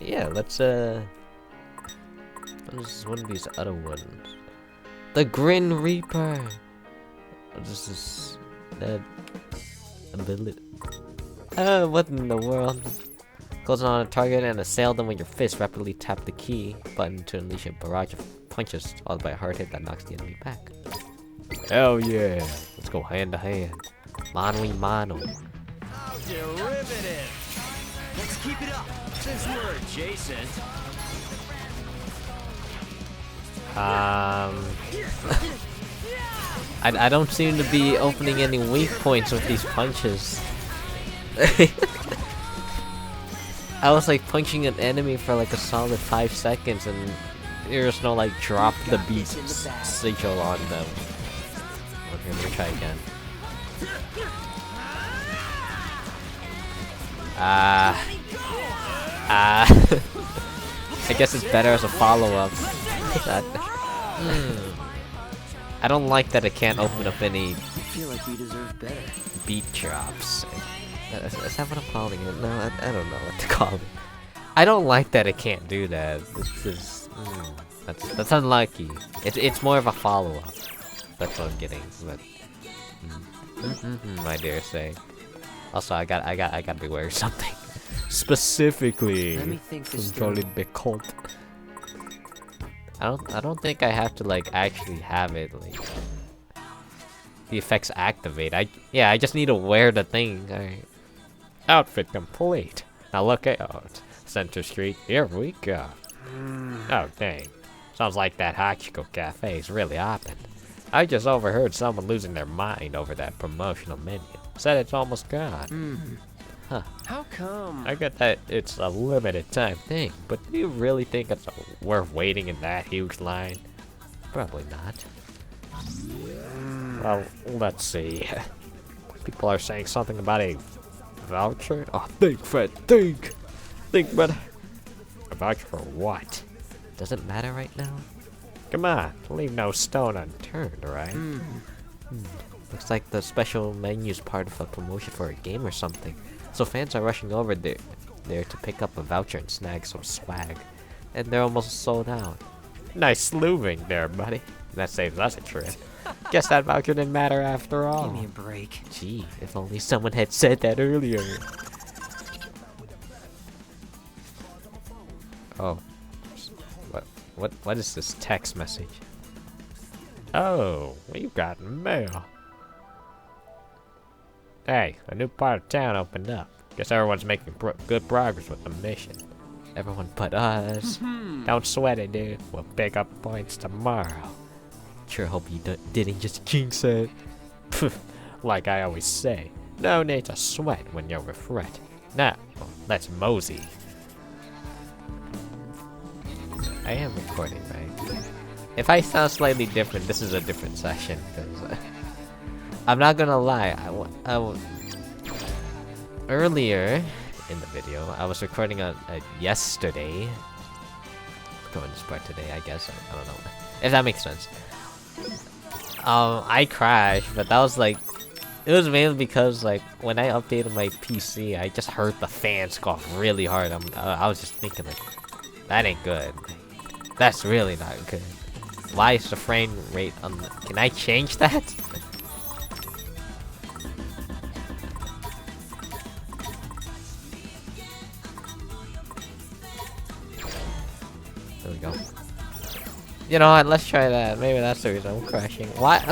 yeah, let's what is one of these other ones? The Grin Reaper. What is this? That ability? What in the world? Close on a target and assail them with your fist. Rapidly tap the key button to unleash a barrage of punches, followed by a hard hit that knocks the enemy back. Hell yeah! Let's go hand to hand. Mano y mano. How derivative! Let's keep it up, since we're adjacent. I don't seem to be opening any weak points with these punches. I was like punching an enemy for like a solid 5 seconds and there's no like drop the beat sigil on them. Okay, let me try again. I guess it's better as a follow-up. I don't like that it can't open up any. I feel like we deserve better. Beat drops. Is that what I'm calling it? No, I don't know what to call it. I don't like that it can't do that. This is that's unlucky. It's more of a follow-up. That's what I'm getting. But I dare say. Also, I gotta be wearing something specifically. Let me think this controlling the cult. I don't think I have to like actually have it like the effects activate. I just need to wear the thing. Alright. Outfit complete. Now look out. Center Street, here we go. Oh dang. Sounds like that Hachiko Cafe's really hopping. I just overheard someone losing their mind over that promotional menu. Said it's almost gone. Huh. How come? I get that it's a limited time thing, but do you really think it's worth waiting in that huge line? Probably not. Well, let's see. People are saying something about a voucher? Oh, think, Fred, think! Think, but a voucher for what? Does it matter right now? Come on, leave no stone unturned, right? Looks like the special menu's part of a promotion for a game or something. So fans are rushing over there to pick up a voucher and snag some swag. And they're almost sold out. Nice sleuthing there, buddy. That saves us a trip. Guess that voucher didn't matter after all. Give me a break. Gee, if only someone had said that earlier. Oh. What is this text message? Oh, we've got mail. Hey, a new part of town opened up. Guess everyone's making good progress with the mission. Everyone but us. Don't sweat it, dude. We'll pick up points tomorrow. Sure hope you didn't just jinx it. Like I always say, no need to sweat when you're with Fred. Now, let's mosey. I am recording, right? If I sound slightly different, this is a different session. Because I'm not gonna lie. Earlier in the video, I was recording on yesterday. Going this part today, I guess. I don't know if that makes sense. I crashed, but that was like, it was mainly because like when I updated my PC, I just heard the fans cough really hard. I was just thinking like, that ain't good. That's really not good. Why is the frame rate on? Can I change that? There we go. You know what? Let's try that. Maybe that's the reason I'm crashing. What?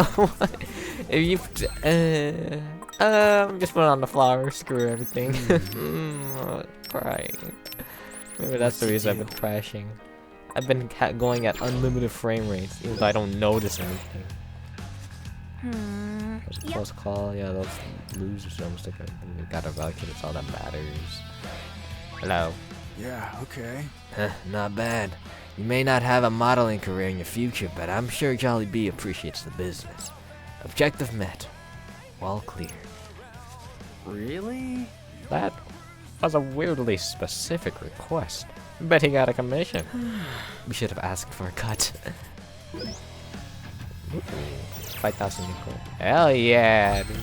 If you, I'm just put on the flower. Screw everything. Crying. Maybe that's the reason I've been crashing. I've been going at unlimited frame rates, even though I don't notice anything. There's a close call. Yeah, those losers almost took it. We got a voucher. That's all that matters. Hello. Yeah, okay. Not bad. You may not have a modeling career in your future, but I'm sure Jollibee appreciates the business. Objective met. All clear. Really? That was a weirdly specific request. Bet he got a commission. We should have asked for a cut. 5,000 nickel. Hell yeah, dude.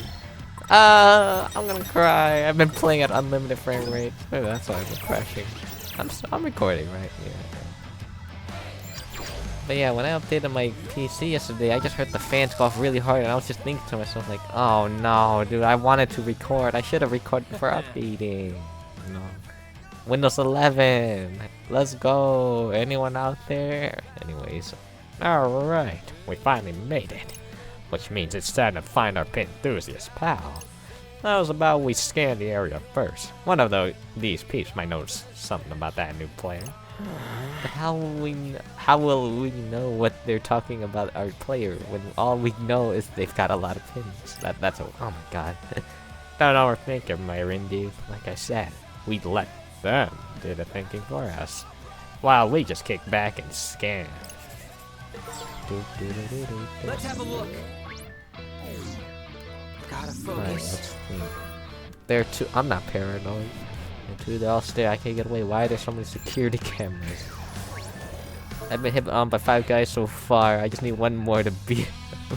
I'm gonna cry. I've been playing at unlimited frame rate. Maybe that's why I've been crashing. I'm recording right here. But yeah, when I updated my PC yesterday, I just heard the fans go off really hard, and I was just thinking to myself like, oh no, dude, I wanted to record. I should have recorded before updating. No. Windows 11, let's go. Anyone out there? Anyways, all right, we finally made it, which means it's time to find our pit enthusiast pal. That was about we scanned the area first. One of these peeps might notice something about that new player. But how will we know what they're talking about our player when all we know is they've got a lot of pins? That's oh my god. Don't overthink it, my dude. Like I said, we let them do the thinking for us, while we just kick back and scan. Let's have a look. Gotta focus. They're too. I'm not paranoid. They're all stay. I can't get away. Why are there so many security cameras? I've been hit on by 5 guys so far. I just need one more to be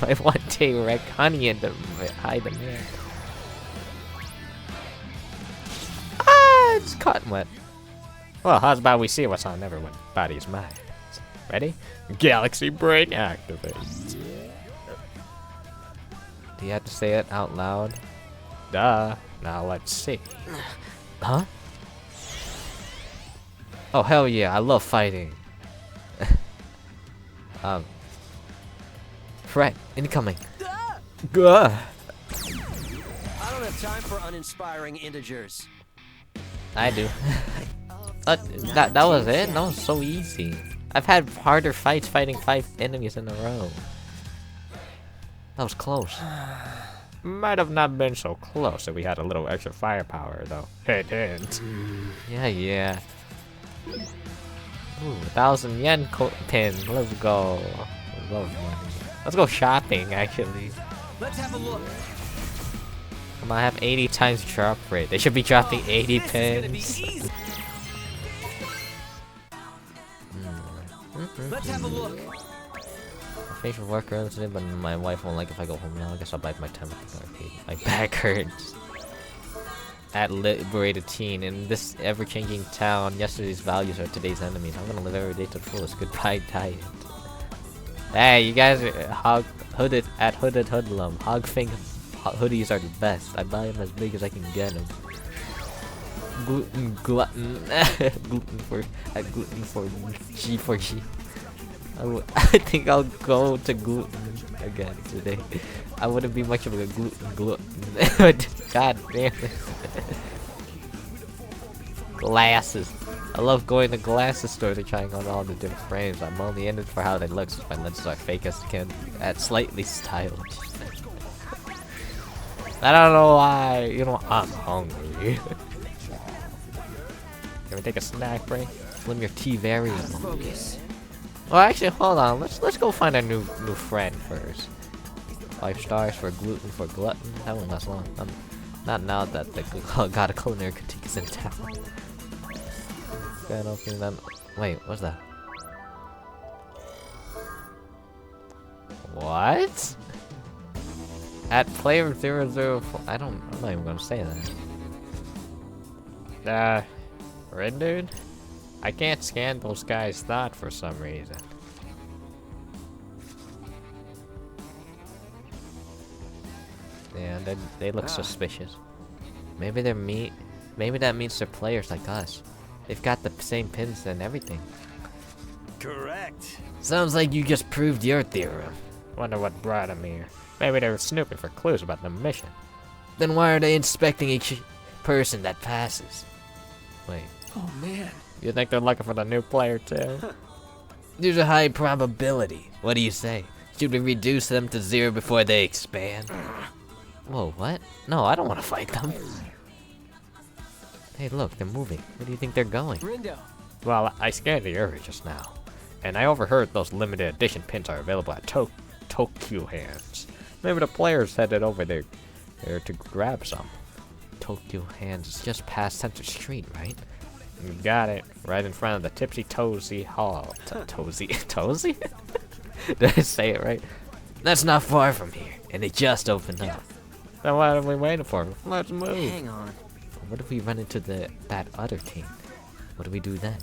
my one-day wreck honey and to hide them here. Ah, it's caught wet. Well, how's about we see what's on everybody's minds? Ready? Galaxy brain activate. Do you have to say it out loud? Duh. Now let's see. Huh? Oh hell yeah, I love fighting. Threat incoming. Gah. I don't have time for uninspiring integers. I do. That was it? That was so easy. I've had harder fights fighting 5 enemies in a row. That was close. Might have not been so close if we had a little extra firepower, though. Hint, hint. Yeah. Ooh, 1,000 yen pin. Let's go. I love money. Let's go shopping, actually. Let's have a look. Come on, I have 80 times drop rate. They should be dropping 80 pins. Let's have a look. Facial work earlier today, but my wife won't like if I go home now. I guess I'll bite my tongue with the arcade. My back hurts. At Liberated Teen, in this ever-changing town, yesterday's values are today's enemies. I'm gonna live every day to the fullest. Goodbye, diet. Hey, you guys are hooded at Hooded Hoodlum. Hogfink hoodies are the best. I buy them as big as I can get them. Gluten gluten for G for G. I think I'll go to gluten again today. I wouldn't be much of a gluten. God damn it. Glasses. I love going to glasses store to trying on all the different frames. I'm only in it for how they look since my lenses are fake as can at slightly stylish. I don't know why. You know, I'm hungry. Can we take a snack break? Slim your T variable. Focus. Well, actually, hold on. Let's go find a new friend first. 5 stars for gluten for glutton. That won't last long. Not now that the God of Culinary Critique is in town. Can't open them. Wait, what's that? What? At player 004. I'm not even gonna say that. Red dude? I can't scan those guys' thought for some reason. Yeah, they look suspicious. Maybe they're maybe that means they're players like us. They've got the same pins and everything. Correct. Sounds like you just proved your theorem. Wonder what brought them here. Maybe they were snooping for clues about the mission. Then why are they inspecting each person that passes? Wait. Oh man. You think they're looking for the new player too? There's a high probability. What do you say? Should we reduce them to 0 before they expand? Whoa, what? No, I don't want to fight them. Hey, look, they're moving. Where do you think they're going? Rindo. Well, I scanned the area just now, and I overheard those limited edition pins are available at Tokyo Hands. Maybe the players headed over there to grab some. Tokyo Hands is just past Center Street, right? You got it. Right in front of the Tipsy Tozy Hall. Tozy? Did I say it right? That's not far from here, and they just opened up. Then what are we waiting for? Let's move. Hang on. What if we run into that other team? What do we do then?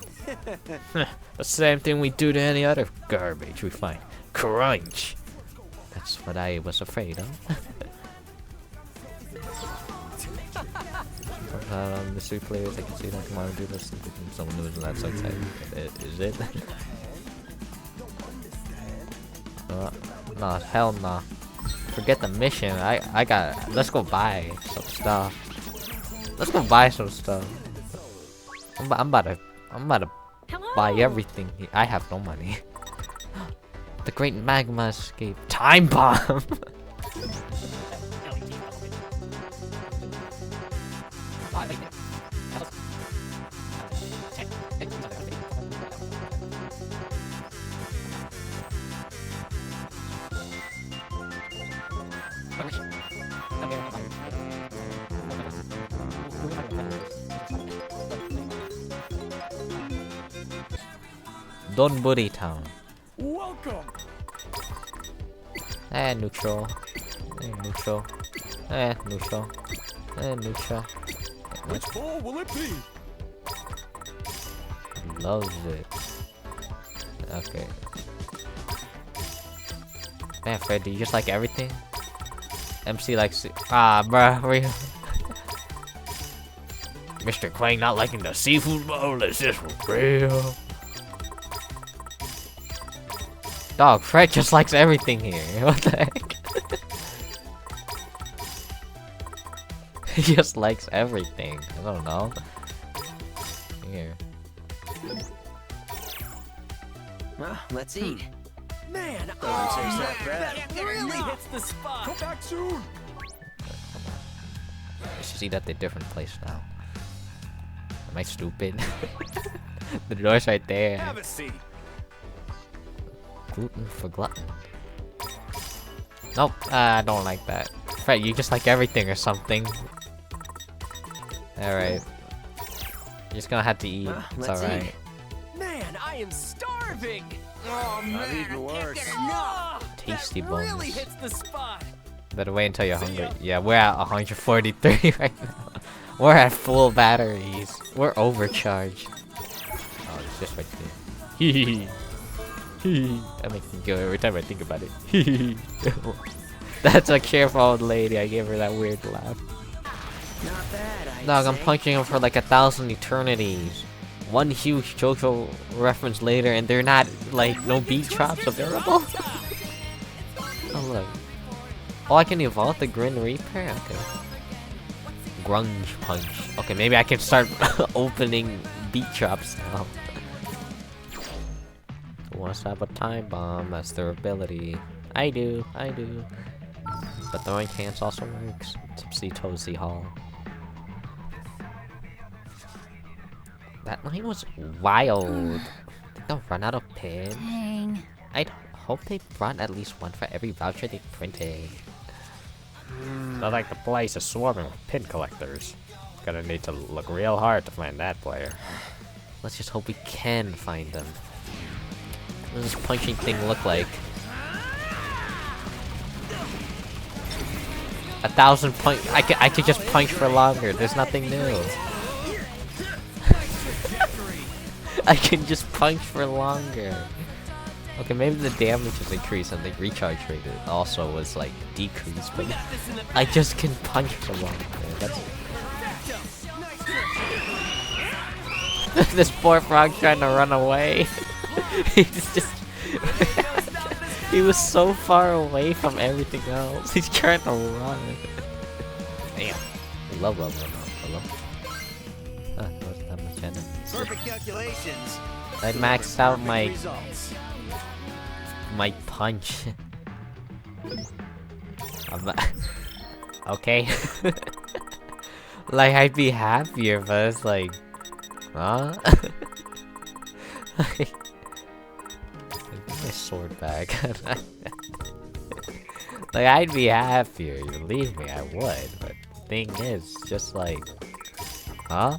The same thing we do to any other garbage we find. Crunch! That's what I was afraid of. Mystery players, I can see that tomorrow do this. Someone knows that's outside. Is it? Nah, hell nah. Forget the mission. I got. Let's go buy some stuff. Let's go buy some stuff. I'm about to buy everything. I have no money. The Great Magma Escape. Time Bomb! Donburi Town. Welcome. Neutral. Neutral. Neutral. Neutral. Which ball will it be? Loves it. Okay. Man, Fred, do you just like everything? MC likes it. Ah, bruh. Mr. Quang not liking the seafood bowl. Is this real? Dog, Fred just likes everything here. What the heck? He just likes everything. I don't know. Here. Well, let's eat. Man, that really hits the spot. Come back soon. I should eat at a different place now. Am I stupid? The door's right there. Have a seat. Gluten for glutton. Nope, I don't like that. Fred, you just like everything or something. Alright. You're just gonna have to eat. It's alright. Man, I am starving. Oh man, I've eaten worse. Tasty that bones. really hits the spot. Better wait until you're hungry. Yeah, we're at 143 right now. We're at full batteries. We're overcharged. Oh, it's just right there. That makes me go every time I think about it. That's a careful old lady. I gave her that weird laugh. Not bad, Dog, I'm punching him for like 1,000 eternities. One huge JoJo reference later, and they're not like no beat drops available. Oh look. Oh, I can evolve the Grin Reaper. Okay. Grunge punch. Okay, maybe I can start opening beat drops now. Who wants to have a time bomb? That's their ability. I do. But throwing cans also works. Tipsy Toesy Hall. That line was wild. Did they run out of pins? Dang. I'd hope they brought at least one for every voucher they printed. Not like the place is swarming with pin collectors. Gonna need to look real hard to find that player. Let's just hope we can find them. What does this punching thing look like? 1,000 punch. I could just punch for longer. There's nothing new. I can just punch for longer. Okay, maybe the damage is increased and the recharge rate also was like decreased, but I just can punch for longer. That's this poor frog trying to run away. He's just he was so far away from everything else. He's trying to run. Damn. Love. Hello. What's that much energy? Perfect calculations. I maxed out my Results. punch. Okay. Like I'd be happier, but it's like, huh? Like, get my sword back. Like I'd be happier. You believe me, I would. But the thing is, just like, huh?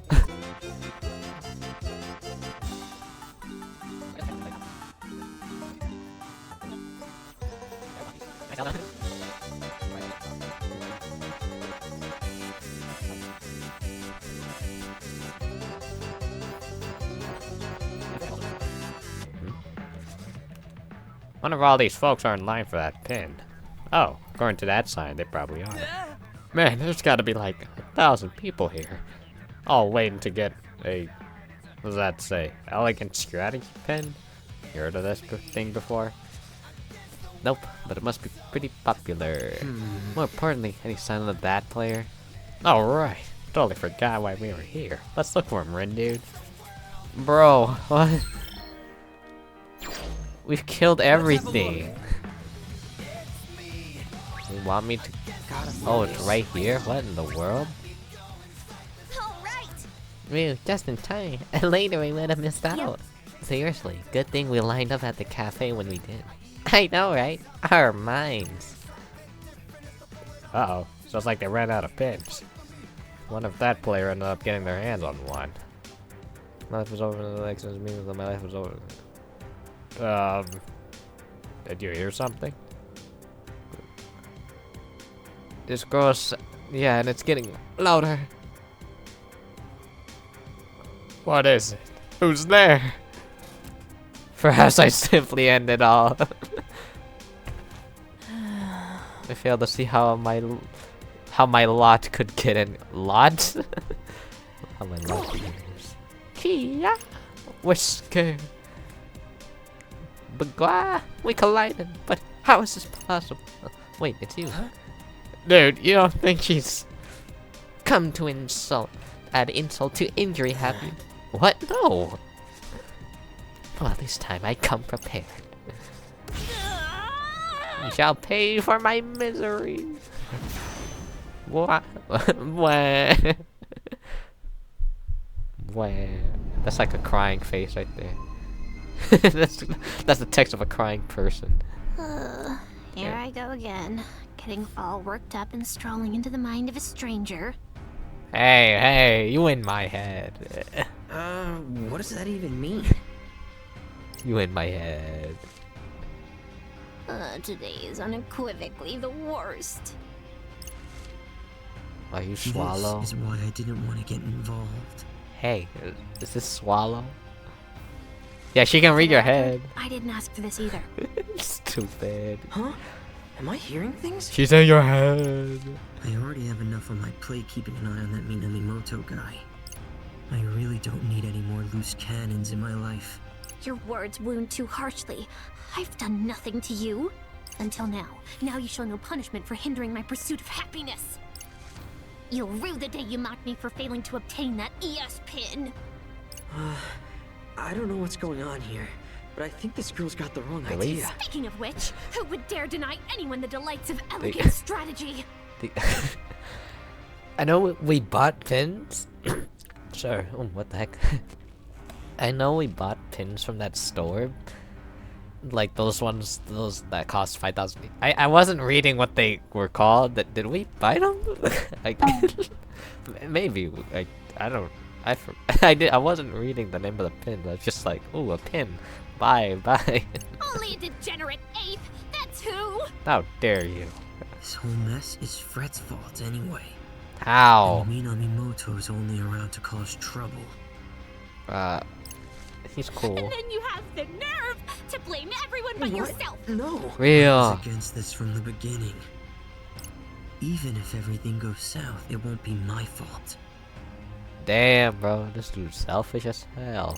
Wonder if all these folks are in line for that pin. Oh, according to that sign, they probably are. Man, there's gotta be like 1,000 people here. All waiting to get a, what does that say? Elegant strategy pin? You heard of this thing before? Nope, but it must be pretty popular. More importantly, any sign of that player? Alright, totally forgot why we were here. Let's look for him, Rin, dude. Bro, what? We've killed everything. You want me to? Oh, it's right here? What in the world? Really, just in time. And later we would have missed out. Seriously, good thing we lined up at the cafe when we did. I know, right? Our minds. Uh-oh. Sounds like they ran out of pins. Wonder if that player ended up getting their hands on one. My life was over, the next means that my life was over. Did you hear something? This girl's... yeah, and it's getting louder. What is it? Who's there? Perhaps I simply ended all. I failed to see how my lot could get in. Lot? How my lot could get in. Kia! We're scared. Bagua! We collided, but how is this possible? Wait, it's you. Huh? Dude, you don't think she's come to insult, add insult to injury, have you? What? No! Well, this time I come prepared. You shall pay for my misery. What? Wah. That's like a crying face right there. that's the text of a crying person. Here I go again, getting all worked up and strolling into the mind of a stranger. Hey, you in my head. What does that even mean? You in my head. Today is unequivocally the worst. Are you Swallow? This is why I didn't want to get involved. Hey, is this Swallow? Yeah, she can read your head. I didn't ask for this either. Stupid. Huh? Am I hearing things? She's in your head. I already have enough on my plate keeping an eye on that Minamimoto guy. I really don't need any more loose cannons in my life. Your words wound too harshly. I've done nothing to you. Until now. Now you show no punishment for hindering my pursuit of happiness. You'll rue the day you mocked me for failing to obtain that ES pin. I don't know what's going on here, but I think this girl's got the wrong idea. Speaking of which, who would dare deny anyone the delights of elegant strategy? I know we bought pins. Sure. Oh, what the heck? I know we bought pins from that store. Like those ones, those that cost 5,000. I wasn't reading what they were called. Did we buy them? Maybe. I don't. I wasn't reading the name of the pin. I was just like, ooh, a pin. Bye. Only a degenerate ape. That's who. How dare you? This whole mess is Fred's fault anyway. How? And Minamimoto's only around to cause trouble. He's cool. And then you have the nerve to blame everyone but yourself. No. Real. I was against this from the beginning. Even if everything goes south, it won't be my fault. Damn, bro, this dude's selfish as hell.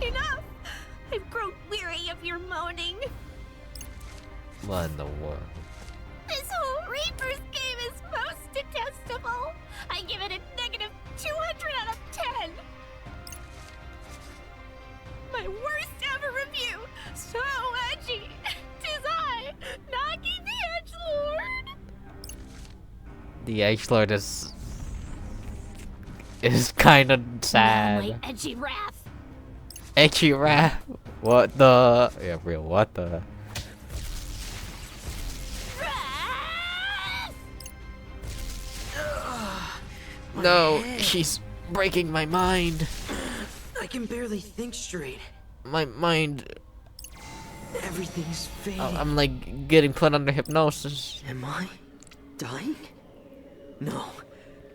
Enough! I've grown weary of your moaning. What in the world? This whole Reaper's game is most detestable. I give it a negative 200 out of 10. My worst ever review. So edgy. 'Tis I, Nagi the Edgelord. The Edgelord is kind of sad. Now my edgy wrath. Edgy wrath? What the? Yeah, real. What the? No, she's breaking my mind. I can barely think straight. My mind. Everything's fading. I'm like getting put under hypnosis. Am I dying? No.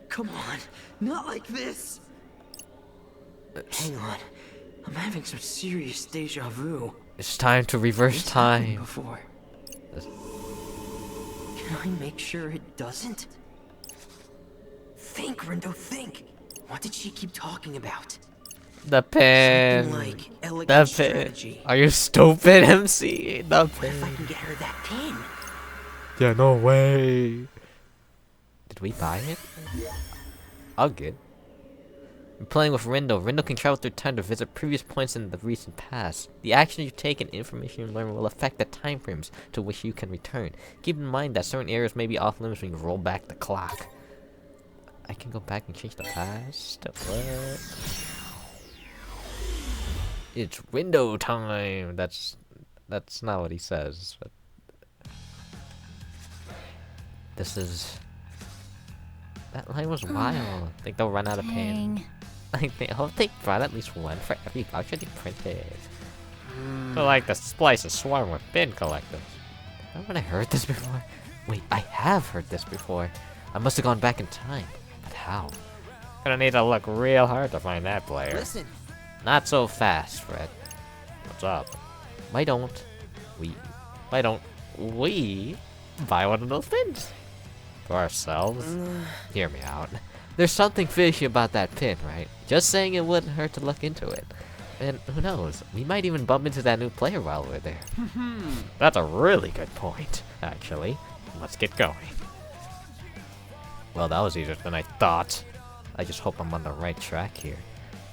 Come on. Not like this. Hang on. I'm having some serious deja vu. It's time to reverse It's happened time. before. This- Can I make sure it doesn't? Think, Rindo, think. What did she keep talking about? The pin. Something like The elegant pin. strategy. Are you stupid, MC? The What if I pin. can get her that pin? Yeah, no way. Did we buy it? I'll get. When playing with Rindo, Rindo can travel through time to visit previous points in the recent past. The action you take and information you learn will affect the time frames to which you can return. Keep in mind that certain areas may be off limits when you roll back the clock. I can go back and change the past? What? It's window time. That's not what he says. But this is. That line was wild. I think they'll run out of pin. I hope they brought at least one for every voucher they printed. So like the splice is swarm with bin collectors. Haven't I heard this before? Wait, I have heard this before. I must have gone back in time. But how? Gonna need to look real hard to find that player. Listen. Not so fast, Fred. What's up? Why don't we buy one of those pins? For ourselves? Hear me out. There's something fishy about that pin, right? Just saying it wouldn't hurt to look into it. And who knows, we might even bump into that new player while we're there. That's a really good point, actually. Let's get going. Well, that was easier than I thought. I just hope I'm on the right track here.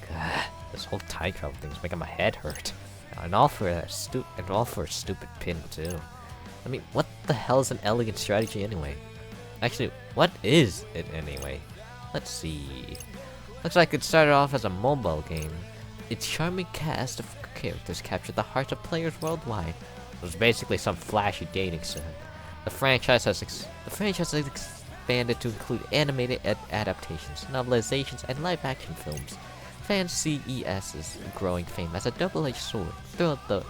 God, this whole time travel thing's making my head hurt. And all for a stupid pin too. I mean, what the hell is an elegant strategy anyway? Actually, what is it anyway? Let's see. Looks like it started off as a mobile game. Its charming cast of characters captured the hearts of players worldwide. It was basically some flashy dating sim. The franchise has expanded to include animated adaptations, novelizations, and live-action films. Fans see ES's growing fame as a double-edged sword throughout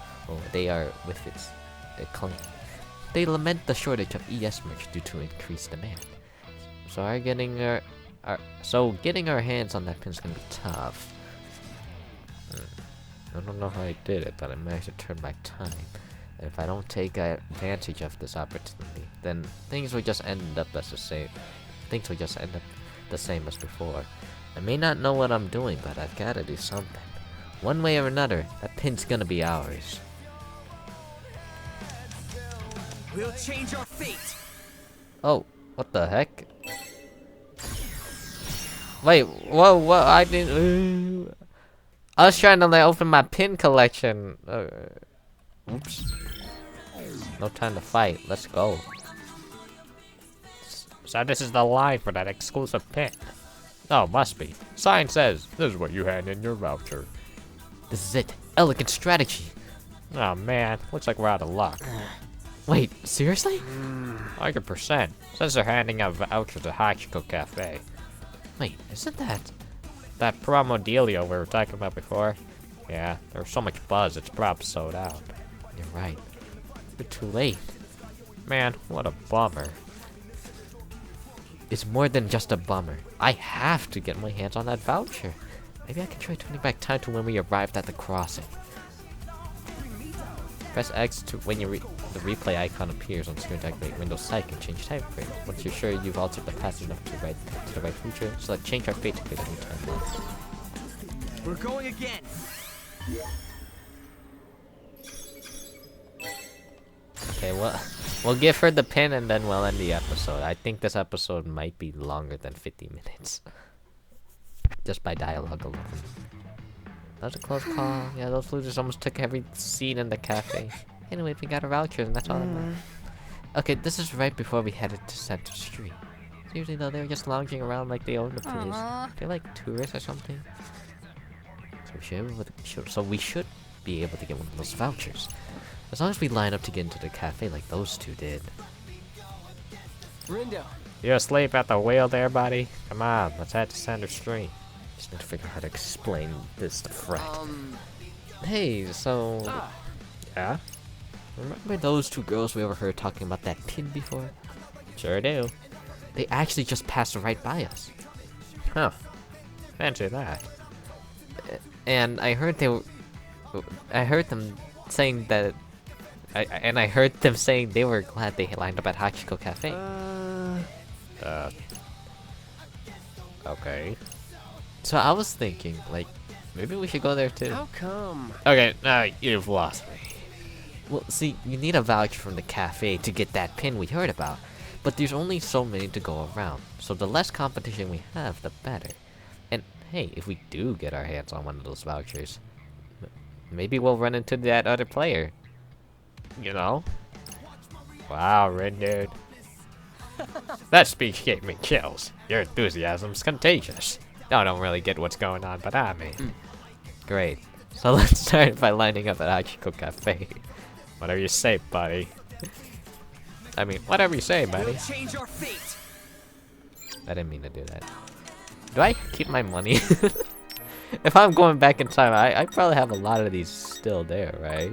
they are with its acclaim. They lament the shortage of ES merch due to increased demand. So getting our hands on that pin's gonna be tough. I don't know how I did it, but I managed to turn back time. And if I don't take advantage of this opportunity, then things will just end up the same. Things will just end up the same as before. I may not know what I'm doing, but I've got to do something. One way or another, that pin's gonna be ours. We'll change our fate. Oh, what the heck? Wait, whoa, I didn't. I was trying to like open my pin collection. Oops. No time to fight. Let's go. So this is the line for that exclusive pin. Oh, must be. Sign says this is what you hand in your voucher. This is it. Elegant strategy. Oh man, looks like we're out of luck. Wait, seriously? 100%. Says they're handing out vouchers at Hachiko Cafe. Wait, isn't that promo dealio we were talking about before? Yeah, there was so much buzz, it's probably sold out. You're right. You're too late. Man, what a bummer. It's more than just a bummer. I have to get my hands on that voucher. Maybe I can try turning back time to when we arrived at the crossing. Press X to when the replay icon appears on screen to activate Windows Psych and change time frame. Once you're sure you've altered the past enough to the right future, select change our fate to create a new timeline. We're going again. Okay, well, we'll give her the pin and then we'll end the episode. I think this episode might be longer than 50 minutes. Just by dialogue alone. That was a close call. Yeah, those losers almost took every seat in the cafe. Anyway, we got a voucher and that's all that matters. Okay, this is right before we headed to Center Street. Seriously though, they were just lounging around like they owned the place. They're like tourists or something. So we should be able to get one of those vouchers. As long as we line up to get into the cafe like those two did. Rindo. You asleep at the wheel there, buddy? Come on, let's head to Center Street. Just need to figure out how to explain this to Fred. Hey, so... Yeah? Remember those two girls we overheard talking about that pin before? Sure do. They actually just passed right by us. Huh. Fancy that. And I heard them saying that. I heard them saying they were glad they lined up at Hachiko Cafe. Okay. So I was thinking, like, maybe we should go there too. How come? Okay, now you've lost me. Well, see, you need a voucher from the cafe to get that pin we heard about. But there's only so many to go around, so the less competition we have, the better. And hey, if we do get our hands on one of those vouchers, maybe we'll run into that other player. You know? Wow, Red Dude. That speech gave me chills. Your enthusiasm's contagious. I don't really get what's going on, but I mean. Great. So let's start by lining up at Hachiko Cafe. Whatever you say, buddy. I mean, whatever you say, buddy. Change our fate. I didn't mean to do that. Do I keep my money? If I'm going back in time, I probably have a lot of these still there, right?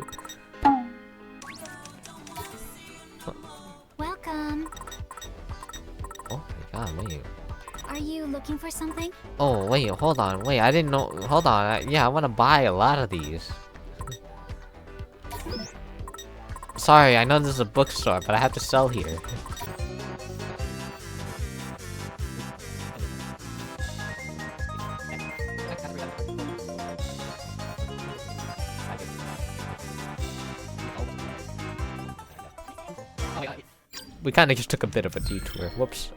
Welcome. Oh my god, wait. Are you looking for something? Oh, wait, hold on. Wait, I didn't know. Hold on. Yeah, I want to buy a lot of these. Sorry, I know this is a bookstore, but I have to sell here. We kind of just took a bit of a detour. Whoops.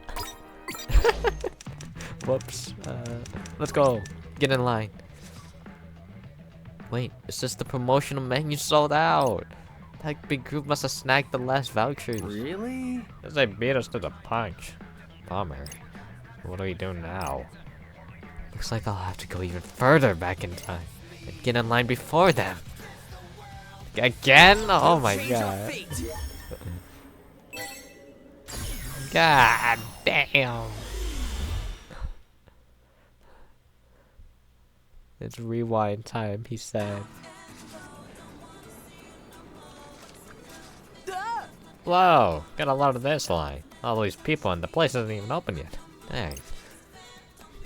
Whoops. Let's go. Get in line. Wait, is this the promotional menu sold out? That big group must have snagged the last vouchers. Really? As they beat us to the punch. Bummer. What do we do now? Looks like I'll have to go even further back in time and get in line before them. Again? Oh my god. God damn. It's rewind time, he said. Whoa, got a lot of this line. All these people and the place isn't even open yet. Dang.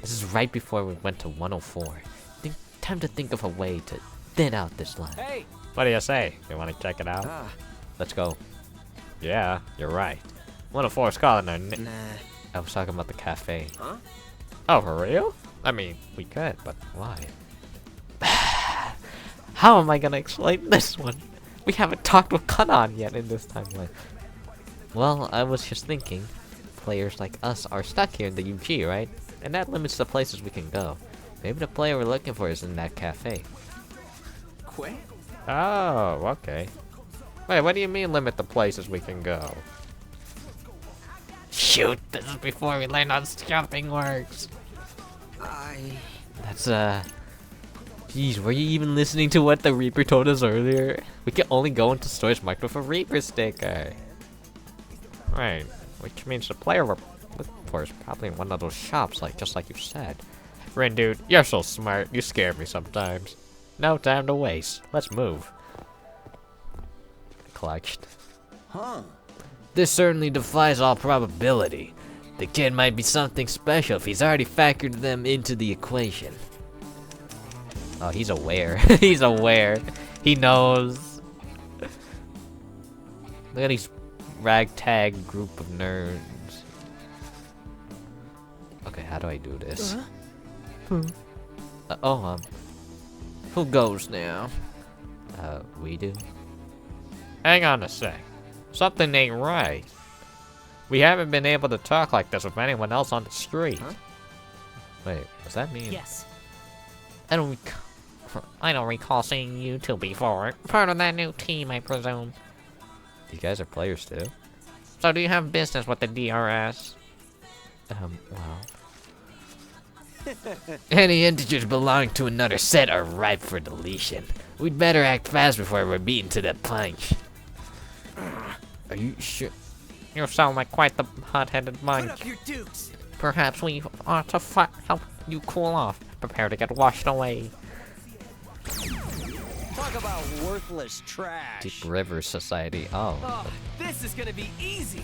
This is right before we went to 104. Time to think of a way to thin out this line. Hey! What do you say? You want to check it out? Let's go. Yeah, you're right. 104 is calling our Nah. I was talking about the cafe. Huh? Oh, for real? I mean, we could, but why? How am I gonna explain this one? We haven't talked with Kanan yet in this timeline. Well, I was just thinking, players like us are stuck here in the UG, right? And that limits the places we can go. Maybe the player we're looking for is in that cafe. Quit? Oh, okay. Wait, what do you mean limit the places we can go? Shoot, this is before we learned how jumping works. That's, Jeez, were you even listening to what the Reaper told us earlier? We can only go into stores marked with a Reaper sticker. Right, which means the player we're looking for is probably in one of those shops, just like you said. Ren dude, you're so smart, you scare me sometimes. No time to waste, let's move. Clutched. Huh? This certainly defies all probability. The kid might be something special if he's already factored them into the equation. Oh, he's aware. He's aware. He knows. Look at these ragtag group of nerds. Okay, how do I do this? Who goes now? We do? Hang on a sec. Something ain't right. We haven't been able to talk like this with anyone else on the street. Huh? Wait, does that mean? Yes. I don't recall seeing you two before. Part of that new team, I presume. You guys are players too? So do you have business with the DRS? Well. Any integers belonging to another set are ripe for deletion. We'd better act fast before we're beaten to the punch. Are you sure? You sound like quite the hot-headed Put bunch. up your dukes! Perhaps we ought to help you cool off. Prepare to get washed away. Talk about worthless trash. Deep River Society. Oh. Oh, this is gonna be easy.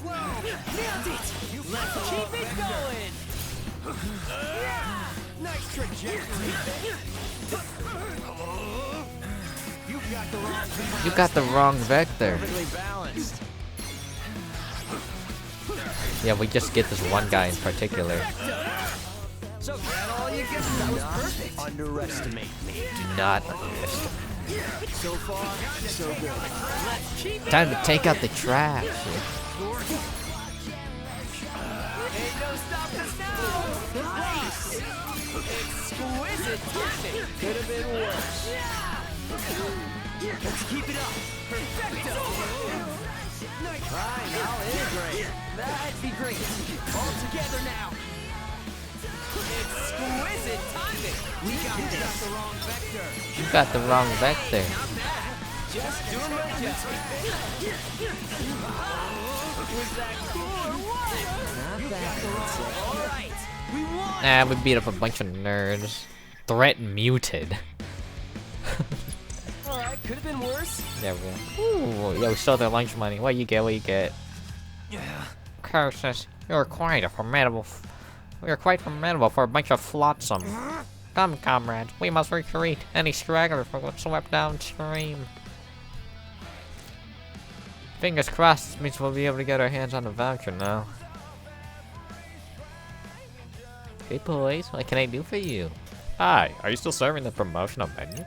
Nailed it! Let's keep it going! Nice trajectory. You got the wrong vector. Perfectly balanced. Yeah, we just get this one guy in particular. So that all you get? That was perfect. Underestimate me. Do not underestimate. So far, so good. Let's keep it. Time to take out the trash. Ain't no stopping us now. Nice. Exquisite timing. Could have been worse. Let's keep it up. Perfecto. Nice. Fine, I'll integrate. That'd be great. All together now. Exquisite timing. We got the wrong vector. You got the wrong vector. Not bad. Just doing my job. Was that cool or what? Not bad. All right. We won. Nah, we beat up a bunch of nerds. Threat muted. All right, could have been worse. Yeah, we stole their lunch money. What you get? What you get? Yeah. Curses, you're quite formidable for a bunch of flotsam. Come, comrades, we must retreat. Any stragglers will get swept downstream. Fingers crossed, this means we'll be able to get our hands on the voucher now. Hey boys, what can I do for you? Hi, are you still serving the promotional menu?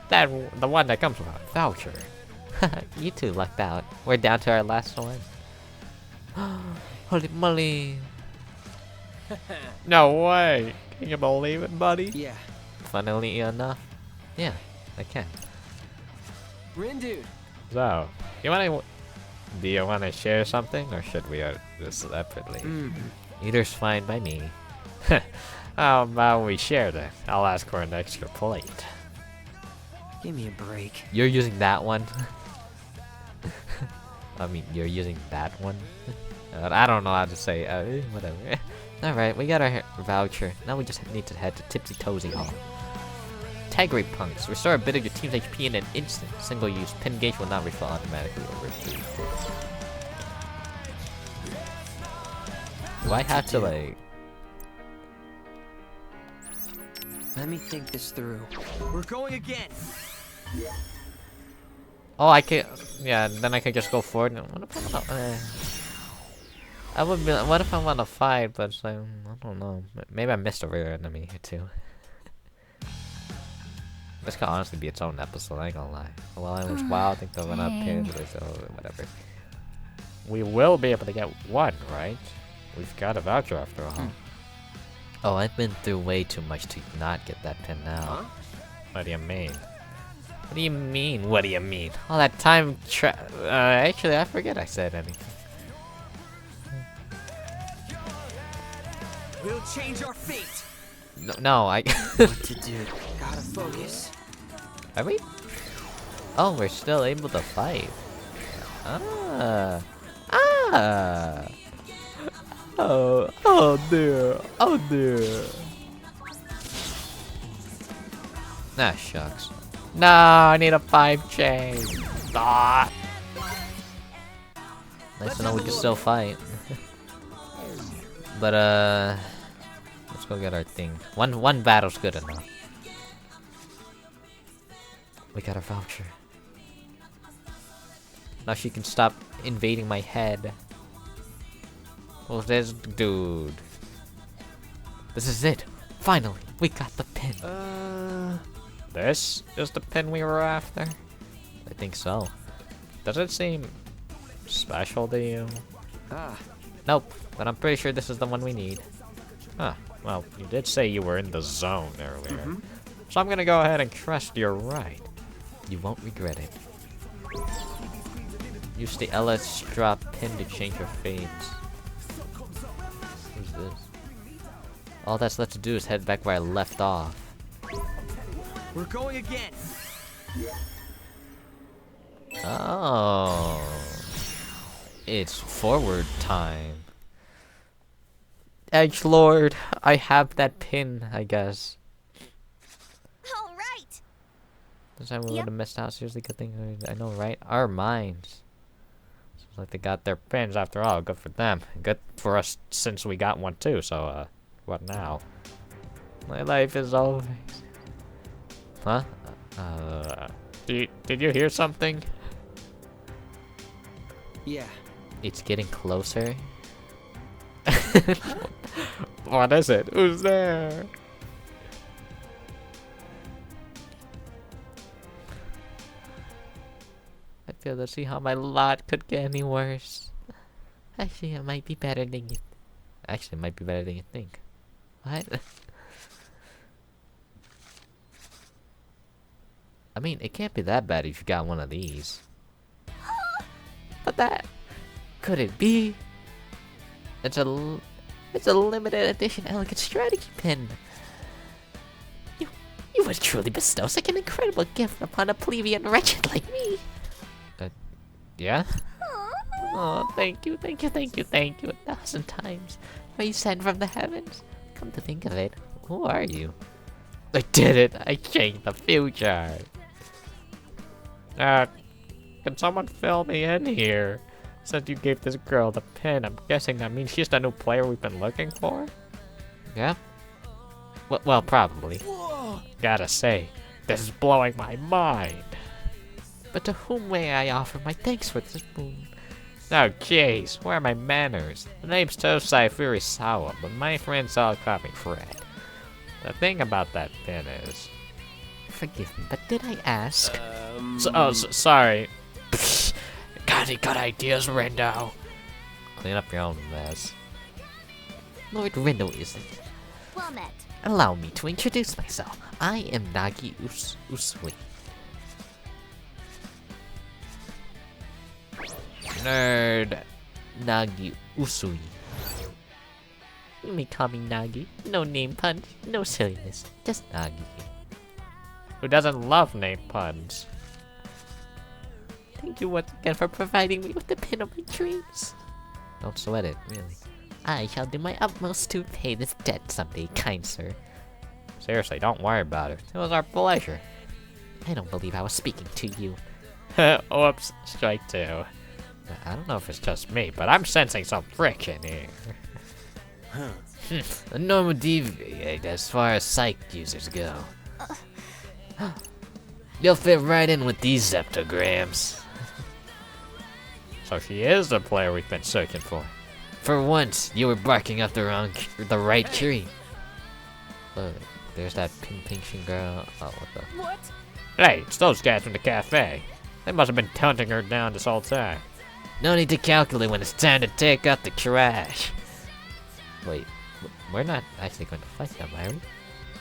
The one that comes with a voucher. You two lucked out. We're down to our last one. Holy moly. No way. Can you believe it, buddy? Yeah. Funnily enough. Yeah, I can. Rin dude. So, do you wanna share something, or should we do separately? Either's fine by me. How about we share then? I'll ask for an extra plate. Give me a break. You're using that one? I mean, you're using that one? I don't know how to say, whatever. Alright, we got our voucher. Now we just need to head to Tipsy Toesy Hall. Tag Rape Punks. Restore a bit of your team's HP in an instant. Single use. Pin gauge will not refill automatically over 3 days. Do I have to, like... Let me think this through. We're going again. Oh, I can... Yeah, then I can just go forward. What if I would be... What if I want to fight, but it's like... I don't know. Maybe I missed a rare enemy here, too. This could honestly be its own episode, I ain't gonna lie. Well, I was wild, I think they're gonna appear to this, whatever. We will be able to get one, right? We've got a voucher after all. Oh, I've been through way too much to not get that pin now. Huh? What do you mean? What do you mean? What do you mean? All that time actually, I forget I said anything. We'll change our fate. No, What to do? Gotta focus. Are we? Oh, we're still able to fight. Ah. Oh dear. Oh dear. Ah, shucks. No, I need a 5 chain. Ah. Nice to know we can still fight. But let's go get our thing. One battle's good enough. We got our voucher. Now she can stop invading my head. Who's this dude? This is it. Finally, we got the pin. This is the pin we were after? I think so. Does it seem special to you? Nope, but I'm pretty sure this is the one we need. Huh, well, you did say you were in the zone earlier. So I'm gonna go ahead and trust you're right. You won't regret it. Use the LS drop pin to change your fades. Who's this? All that's left to do is head back where I left off. We're going again. Oh. It's forward time. Edgelord, I have that pin, I guess. All right. This time we would have missed out. Seriously, good thing. I know, right? Our minds. Seems like they got their pins after all. Good for them. Good for us since we got one too. So, What now? My life is over. Huh? Did you hear something? Yeah. It's getting closer. What is it? Who's there? I fail to see how my lot could get any worse. Actually, it might be better than you. Actually, it might be better than you think. What? I mean, it can't be that bad if you got one of these. But that could it be? It's a limited edition elegant strategy pin. You would truly bestow such an incredible gift upon a plebeian wretched like me. Yeah? Oh, thank you, 1,000 times. Are you sent from the heavens? Come to think of it, who are you? I did it! I changed the future! Can someone fill me in here? Since you gave this girl the pin, I'm guessing that means she's the new player we've been looking for? Yeah? Well, probably. Whoa. Gotta say, this is blowing my mind. But to whom may I offer my thanks for this boon? Oh jeez, where are my manners? The name's Tosai Furusawa, but my friends all call me Fred. The thing about that pin is... Forgive me, but did I ask? Sorry. Got any good ideas, Rendo? Clean up your own mess. Lord Rendo, is it? Well met. Allow me to introduce myself. I am Nagi Usui. Nerd Nagi Usui. You may call me Nagi. No name puns, no silliness, just Nagi. Who doesn't love name puns? Thank you once again for providing me with the pin of my dreams. Don't sweat it, really. I shall do my utmost to pay this debt someday, kind sir. Seriously, don't worry about it. It was our pleasure. I don't believe I was speaking to you. Whoops, strike two. I don't know if it's just me, but I'm sensing some friction here. A normal deviate as far as psych users go. You'll fit right in with these zeptograms. So she is the player we've been searching for. For once, you were barking up the right tree. Look, there's that pink girl. Oh, what the? What? Hey, it's those guys from the cafe. They must have been hunting her down this whole time. No need to calculate when it's time to take out the trash. Wait, we're not actually going to fight them, are we?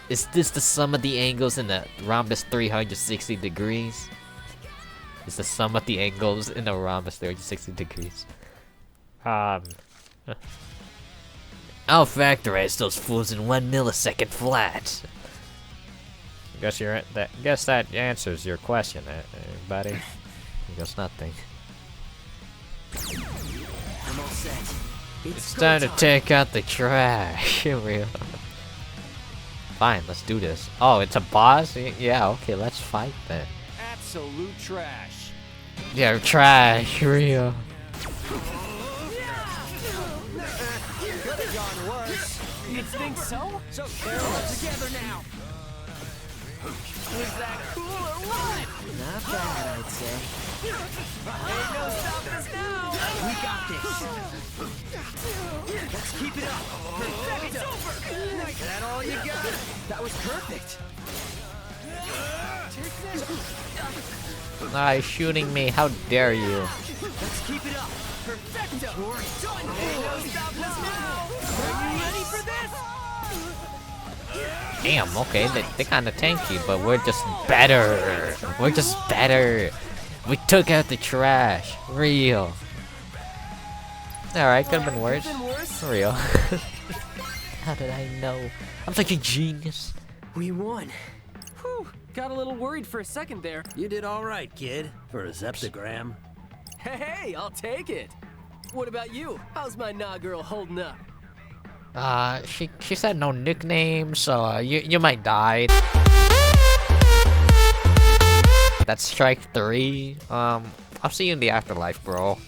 Is this the sum of the angles in the rhombus 360 degrees? Is the sum of the angles in the rhombus 360 degrees? I'll factorize those fools in 1 millisecond flat. Guess that answers your question, buddy. Guess nothing. I'm all set. It's time to take out the trash. Real. Fine, let's do this. Oh, it's a boss? Yeah, okay, let's fight then. Absolute trash. Yeah, trash, real. Could have gone worse. You think so? So they're all together now. Was that cool or what? Not bad, I'd say. Ain't no stopping us now. We got this. Let's keep it up. Perfecto. Is that all you got? That was perfect. Ah, he's shooting me. How dare you? Let's keep it up. Perfecto. Ain't no stopping us now. Are you ready for this? Damn, okay, they kinda tanky, but we're just better. We're just better. We took out the trash. Real. Alright, could've been worse. Real. How did I know? I'm such a genius. We won. Whew, got a little worried for a second there. You did all right, kid, for a zeptogram. Hey, I'll take it. What about you? How's my nah girl holding up? She said no nickname, so you might die. That's strike 3. I'll see you in the afterlife, bro.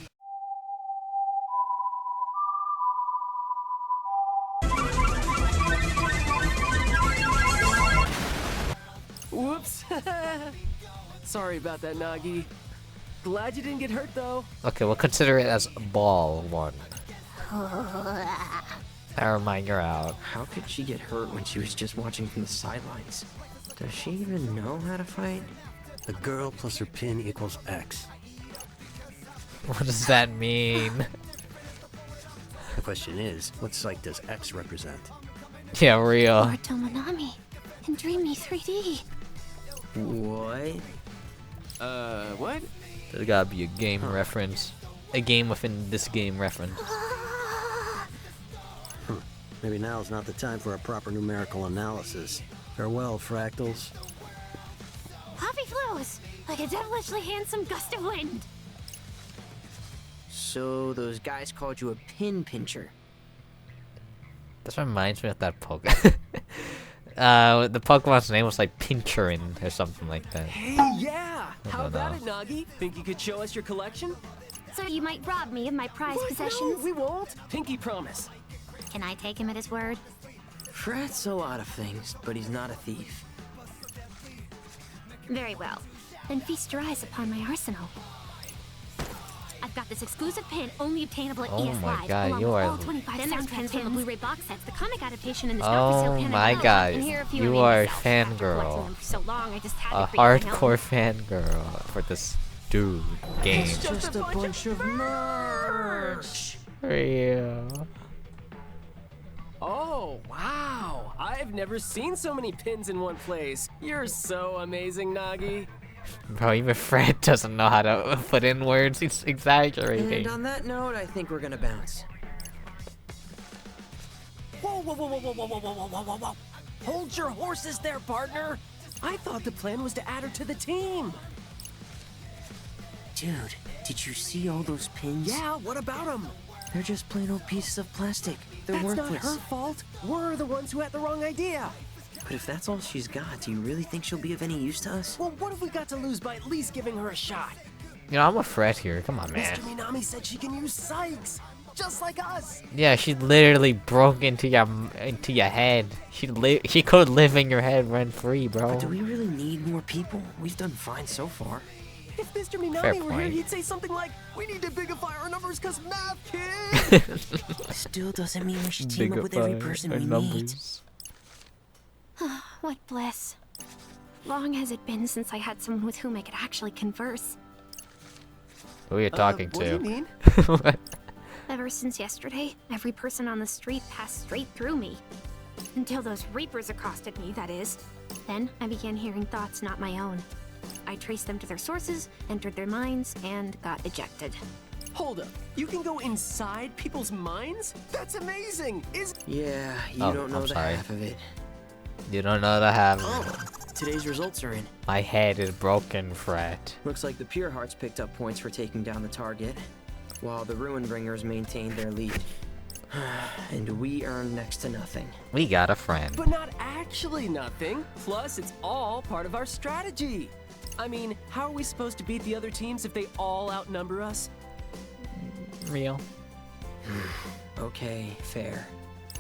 Whoops. Sorry about that, Nagi. Glad you didn't get hurt, though. Okay, we'll consider it as ball 1. Never mind, you're out. How could she get hurt when she was just watching from the sidelines? Does she even know how to fight? A girl plus her pin equals X. What does that mean? The question is, what site does X represent? Yeah, real. Or Tomonami in Dreamy 3D. What? What? There's gotta be a game reference. A game within this game reference. Maybe now is not the time for a proper numerical analysis. Farewell, fractals. Poppy flows like a devilishly handsome gust of wind. So those guys called you a pin pincher. This reminds me of that Pokemon. The Pokemon's name was like Pinchurin or something like that. Hey, yeah! How about it, Nagi? Think you could show us your collection? So you might rob me of my prized What? possessions? No, we won't. Pinky promise. Can I take him at his word? Frat's a lot of things, but he's not a thief. Very well. Then feast your eyes upon my arsenal. I've got this exclusive pin only obtainable at Oh ES my Live, God, along you with are- all 25 soundtrack pins from the Blu-ray box sets, the comic adaptation, and the Oh my God, you are a fangirl. So long, I just had A to create my own. hardcore fangirl for this dude game. Just a bunch of merch. Real. Oh, wow. I've never seen so many pins in one place. You're so amazing, Nagi. Bro, even Fred doesn't know how to put in words. He's exaggerating. And on that note, I think we're gonna bounce. Whoa, whoa, whoa, whoa, whoa, whoa, whoa, whoa, whoa, whoa, whoa. Hold your horses there, partner. I thought the plan was to add her to the team. Dude, did you see all those pins? Yeah, what about them? They're just plain old pieces of plastic. They're That's worthless. not her fault. We're the ones who had the wrong idea. But if that's all she's got, do you really think she'll be of any use to us? Well, what have we got to lose by at least giving her a shot? You know, I'm a Fred here. Come on, man. Mr. Minami said she can use Sykes, just like us. Yeah, she literally broke into your head. She could live in your head rent free, bro. But do we really need more people? We've done fine so far. If Mr. Fair Minami were here, point. he'd say something like, "We need to bigify our numbers because math, kid." Still doesn't mean we should team up with every person we meet. What bliss. Long has it been since I had someone with whom I could actually converse. Who are you talking What do you to? mean? Ever since yesterday, every person on the street passed straight through me. Until those reapers accosted me, that is. Then I began hearing thoughts not my own. I traced them to their sources, entered their minds, and got ejected. Hold up. You can go inside people's minds? That's amazing. Yeah, you Oh, don't know I'm the sorry. half of it. You don't know the half. Oh, today's results are in. My head is broken, Fred. Looks like the Pure Hearts picked up points for taking down the target, while the Ruin Bringers maintained their lead. And we earned next to nothing. We got a friend. But not actually nothing. Plus, it's all part of our strategy. I mean, how are we supposed to beat the other teams if they all outnumber us? Real. Okay, fair.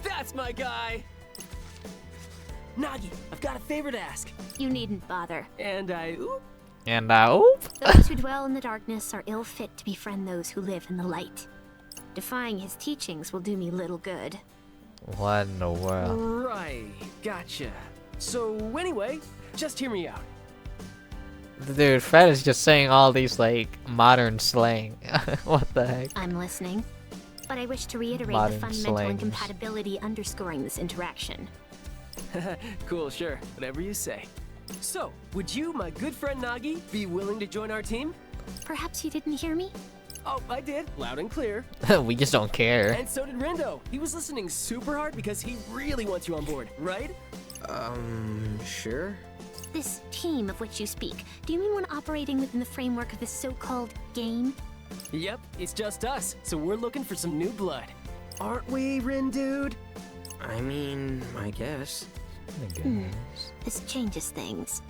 That's my guy! Nagi, I've got a favor to ask. You needn't bother. And And oop. Those who dwell in the darkness are ill fit to befriend those who live in the light. Defying his teachings will do me little good. What in the world? right, gotcha. So anyway, just hear me out. Dude, Fred is just saying all these like modern slang. What the heck? I'm listening. But I wish to reiterate Modern the fundamental slangs. incompatibility underscoring this interaction. Cool, sure, whatever you say. So, would you, my good friend Nagi, be willing to join our team? Perhaps you didn't hear me? Oh, I did, loud and clear. We just don't care. And so did Rendo. He was listening super hard because he really wants you on board, right? Sure. This team of which you speak, do you mean one operating within the framework of this so-called game? Yep, it's just us, so we're looking for some new blood. Aren't we, Rin dude? I mean, I guess. This changes things.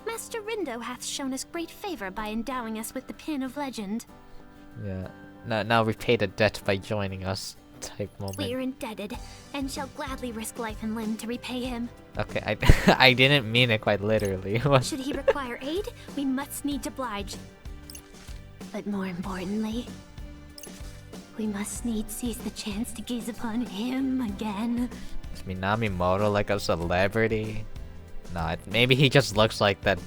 Master Rindo hath shown us great favor by endowing us with the Pin of Legend. Yeah. Now repay the debt by joining us. type moment. We are indebted, and shall gladly risk life and limb to repay him. Okay, I didn't mean it quite literally. Should he require aid, we must needs oblige. But more importantly, we must needs seize the chance to gaze upon him again. Is Minamoto like a celebrity? Nah, maybe he just looks like that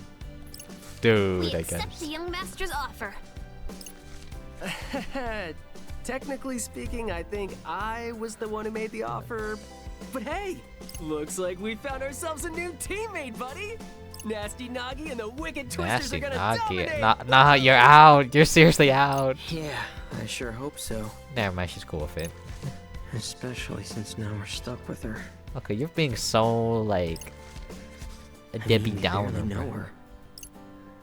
dude, We I accept guess. the young master's offer. Technically speaking, I think I was the one who made the offer. But hey, looks like we found ourselves a new teammate, buddy. Nasty Nagi and the Wicked Twisters Nasty are gonna Nagi. dominate. Nah, you're out. You're seriously out. Yeah, I sure hope so. Never mind, she's cool with it. Especially since now we're stuck with her. Okay, you're being so, like, a Debbie I Downer. barely know bro. her.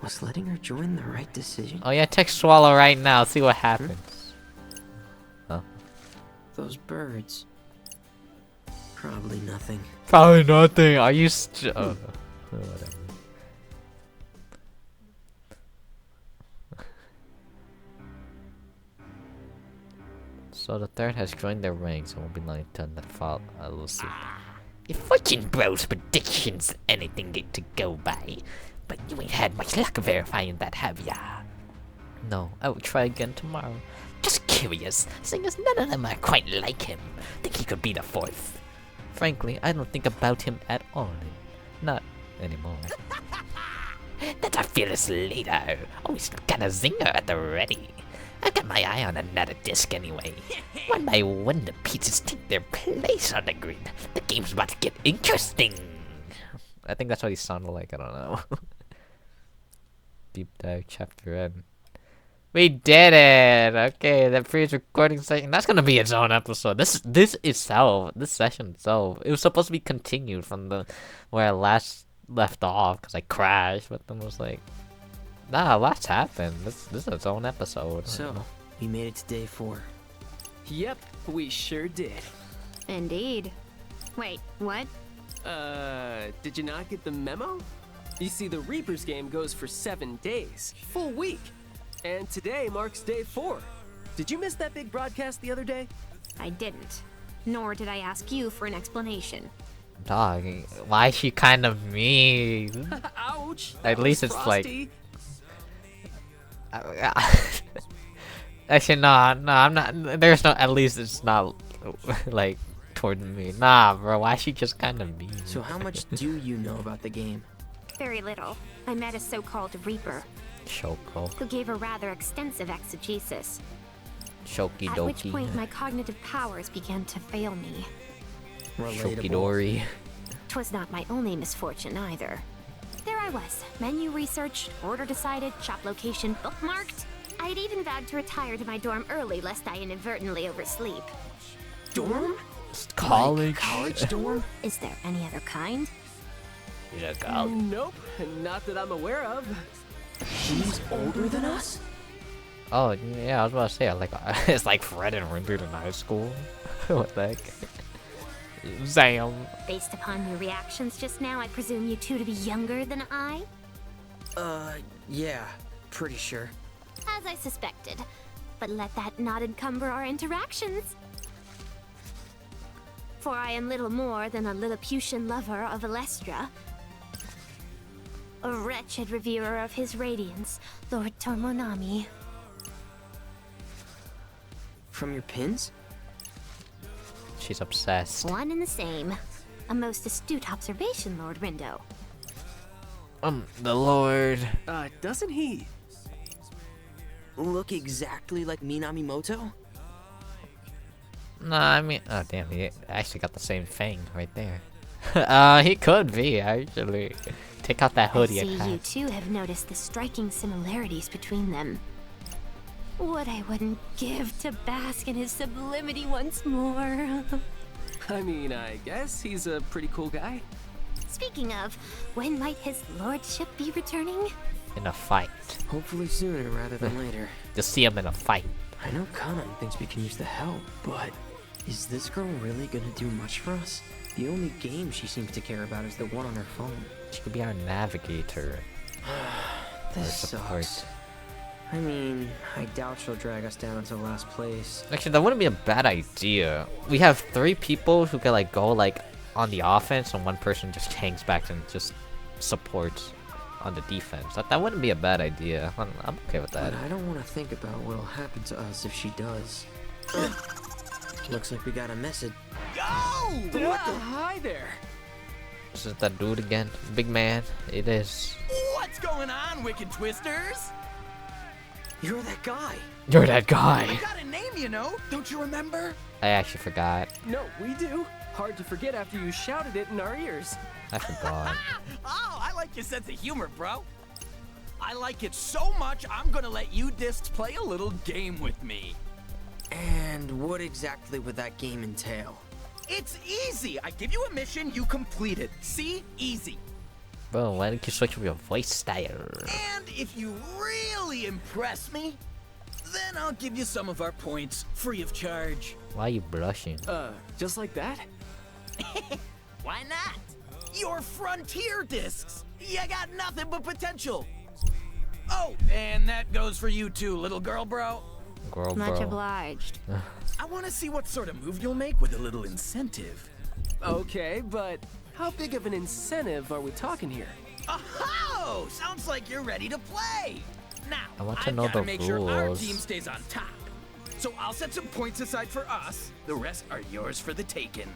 Was letting her join the right decision? Oh yeah, text Swallow right now. See what happens. Huh? Those birds. Probably nothing. Probably nothing. Are you whatever. So the third has joined their ranks and will be long done that fall. We'll see. If Fortune Bros predictions anything to go by, but you ain't had much luck verifying that, have ya? No, I will try again tomorrow. Just curious, seeing as none of them are quite like him. Think he could be the fourth? Frankly, I don't think about him at all. Not anymore. That's our fearless leader. Always got a zinger at the ready. I've got my eye on another disc anyway. One by one, the pieces take their place on the grid. The game's about to get interesting. I think that's what he sounded like. I don't know. Deep dive chapter end. We did it. Okay, the previous recording session. That's gonna be its own episode. This session itself. It was supposed to be continued from where I last left off because I crashed. But then was like, nah, lots happened. This is its own episode. So, we made it to day 4. Yep, we sure did. Indeed. Wait, what? Did you not get the memo? You see, the Reapers game goes for 7 days, full week. And today marks day 4. Did you miss that big broadcast the other day? I didn't. Nor did I ask you for an explanation. Dog, why is she kind of mean? Ouch! At that least was it's like- frosty. Actually, no, I'm not. There's no. At least it's not like toward me. Nah, bro. Why is she just kind of mean? So how much do you know about the game? Very little. I met a so-called Reaper, Shoko, who gave a rather extensive exegesis. Shoki At which Doki, point my cognitive powers began to fail me. Shoki Dori. 'Twas not my only misfortune either. There I was, menu researched, order decided, shop location bookmarked. I had even vowed to retire to my dorm early lest I inadvertently oversleep. Dorm? College. College dorm? Is there any other kind? Yeah, college. Nope, not that I'm aware of. She's older than us? Oh yeah, I was about to say like it's like Fred and rendered in high school. What the heck? Zam. Based upon your reactions just now, I presume you two to be younger than I? Yeah, pretty sure. As I suspected. But let that not encumber our interactions. For I am little more than a Lilliputian lover of Alestra. A wretched reviewer of his radiance, Lord Tomonami. From your pins? She's obsessed. One and the same. A most astute observation, Lord Rindo. The Lord. Doesn't he? Look exactly like Minamimoto? Nah, I mean, oh damn, he actually got the same thing right there. He could be actually. Take out that hoodie. I it see has. you two have noticed the striking similarities between them. What I wouldn't give to bask in his sublimity once more. I mean, I guess he's a pretty cool guy. Speaking of, when might his lordship be returning? In a fight. Hopefully sooner rather than later. You'll see him in a fight. I know Kanan thinks we can use the help, but is this girl really gonna do much for us? The only game she seems to care about is the one on her phone. She could be our navigator. This support. sucks. I mean, I doubt she'll drag us down to last place. Actually, that wouldn't be a bad idea. We have 3 people who can like go like on the offense, and 1 person just hangs back and just supports on the defense. That wouldn't be a bad idea. I'm okay with that. But I don't want to think about what'll happen to us if she does. Looks like we got a message. What the? Hi there. Is it that dude again? Big man? It is. What's going on, Wicked Twisters? You're that guy. You're that guy. I got a name, you know. Don't you remember? I actually forgot. No, we do. Hard to forget after you shouted it in our ears. I forgot. Oh, I like your sense of humor, bro. I like it so much, I'm gonna let you discs play a little game with me. And what exactly would that game entail? It's easy. I give you a mission, you complete it. See? Easy. Bro, why don't you switch up your voice style? And if you really impress me, then I'll give you some of our points free of charge. Why are you blushing? Just like that? Why not? Your frontier discs. You got nothing but potential. Oh, and that goes for you too, little girl, bro. Girl, Much bro. obliged. I want to see what sort of move you'll make with a little incentive. Okay, but how big of an incentive are we talking here? Oh, sounds like you're ready to play. Now, I want to I've know gotta the make sure our rules. team stays on top. So I'll set some points aside for us. The rest are yours for the taking.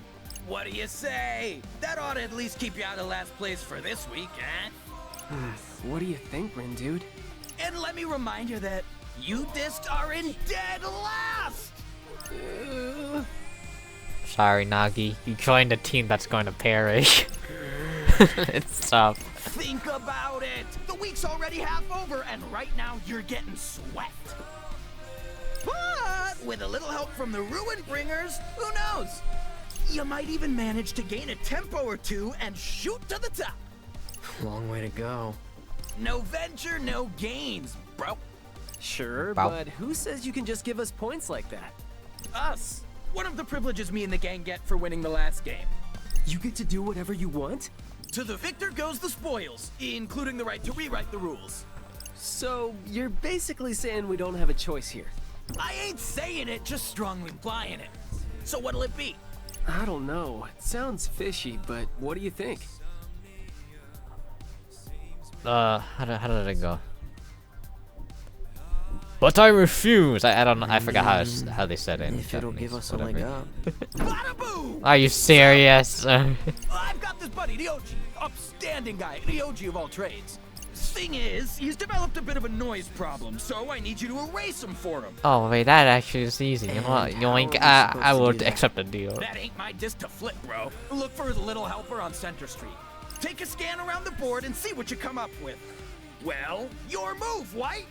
What do you say? That ought to at least keep you out of last place for this week, eh? What do you think, Rin, dude? And let me remind you that you discs are in dead last. Sorry, Nagi. You joined a team that's going to perish. It's tough. Think about it. The week's already half over, and right now you're getting swept. But with a little help from the Ruin Bringers, who knows? You might even manage to gain a tempo or 2 and shoot to the top. Long way to go. No venture, no gains, bro. Sure, Bow. but who says you can just give us points like that? Us. One of the privileges me and the gang get for winning the last game. You get to do whatever you want? To the victor goes the spoils, including the right to rewrite the rules. So, you're basically saying we don't have a choice here. I ain't saying it, just strongly implying it. So what'll it be? I don't know. It sounds fishy, but what do you think? How did it go? But I refuse. I don't know. I forgot how they said it. In If it'll give Japanese, us a leg whatever. up. Bada boom! Are you serious? I've got this buddy, the OG. Upstanding guy, the OG of all trades. Thing is, he's developed a bit of a noise problem, so I need you to erase him for him. Oh wait, that actually is easy. You know what? And how are Yoink. we I supposed to will do that? accept the deal. That ain't my disc to flip, bro. Look for his little helper on Center Street. Take a scan around the board and see what you come up with. Well, your move, White.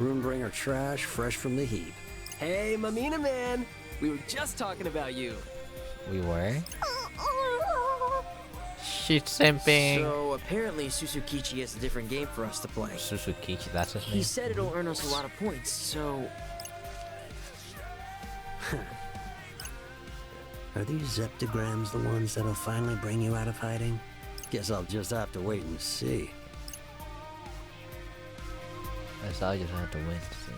Roombringer trash, fresh from the heap. Hey, Mamina man! We were just talking about you. We were. She's simping. So apparently Susukichi has a different game for us to play. Susukichi, that's his He name. said it'll earn us a lot of points, so... Are these zeptograms the ones that'll finally bring you out of hiding? Guess I'll just have to wait and see. That's all you just have to win to see.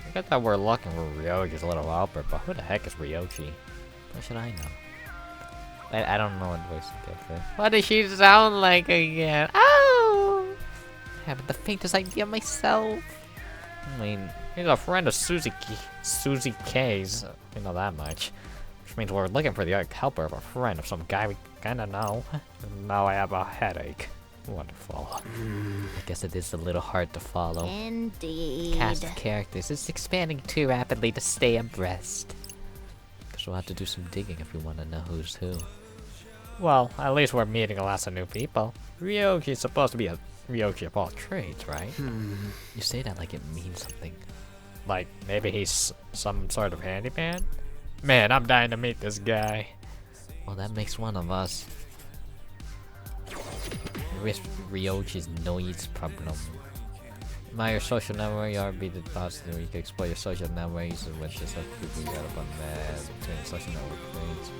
I guess that we're looking for Ryoji's little helper, but who the heck is Ryoji? What should I know? I don't know what voice to get for. What does she sound like again? Oh! I haven't the faintest idea myself. I mean, he's a friend of Susie K's. We know that much. Which means we're looking for the helper of a friend of some guy we kinda know. Now I have a headache. Wonderful. I guess it is a little hard to follow. Indeed. Cast of characters is expanding too rapidly to stay abreast. Guess we'll have to do some digging if we want to know who's who. Well, at least we're meeting lots of new people. Ryoji's supposed to be a Ryoji of all trades, right? You say that like it means something. Like, maybe he's some sort of handyman? Man, I'm dying to meet this guy. Well, that makes one of us. Ryoji's noise problem. My social network, you be the boss where you can explore your social networks and with this people you got up on there between social network things.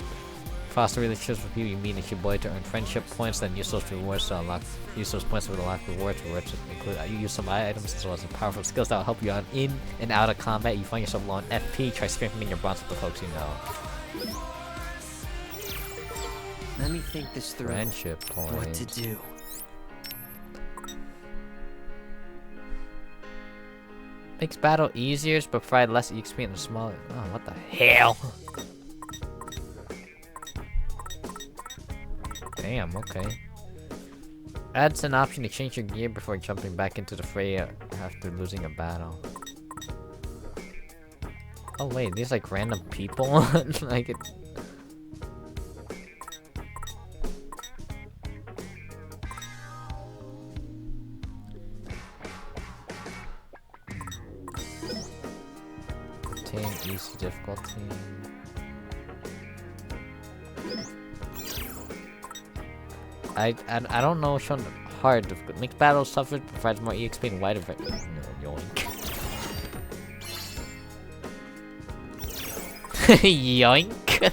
foster relationships with people you meet in Shibuya to earn friendship points, then use those rewards to unlock. Use those points to unlock rewards. Rewards include you use some items as well as powerful skills that will help you on in and out of combat. You find yourself low on FP. Try strengthening your bonds with the folks you know. Let me think this through. Friendship points. What to do? Makes battle easier, but provide less XP in the smaller. Oh, what the hell? Damn, okay. Adds an option to change your gear before jumping back into the fray after losing a battle. Oh wait, these like random people? Like it... Obtain easy difficulty. I don't know which one hard. Makes battles tougher, provides more EXP and wider. No, yoink. Yoink.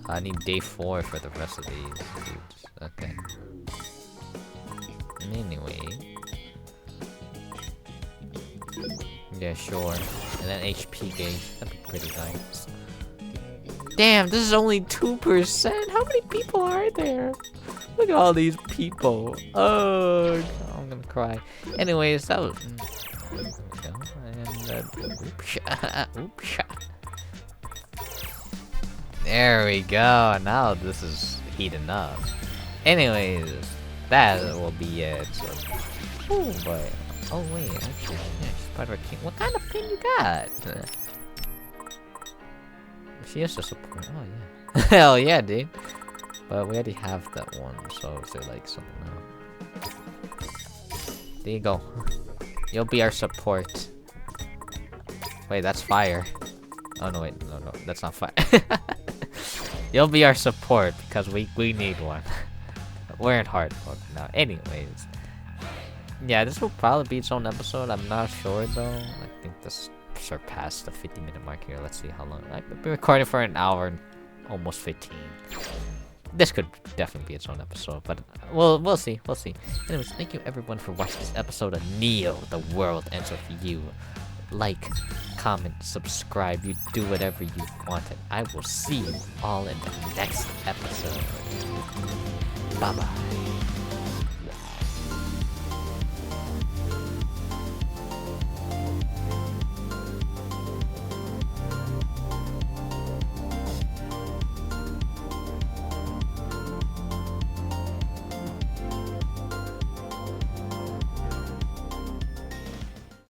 I need day 4 for the rest of these dudes. Okay. Anyway. Yeah, sure. And then HP gauge. That'd be pretty nice. Damn, this is only 2%. How many people are there? Look at all these people. Oh, I'm gonna cry. Anyways, that was. And oops. There we go. Now this is heating up. Anyways, that will be it. So, oh boy. Oh wait, actually, yeah, Spider King. What kind of pin you got? She is a support. Oh yeah. Hell yeah, dude. But we already have that one, so is there like something else? There you go. You'll be our support. Wait, that's fire. Oh no, wait, no, that's not fire. You'll be our support because we need one. We're in hard mode now. Anyways. Yeah, this will probably be its own episode. I'm not sure though. I think this surpassed the 50-minute mark here. Let's see how long. I've been recording for an hour and almost 15. This could definitely be its own episode, but we'll see. Anyways, thank you everyone for watching this episode of Neo. The world ends with you. Like, comment, subscribe. You do whatever you want, and I will see you all in the next episode. Bye bye.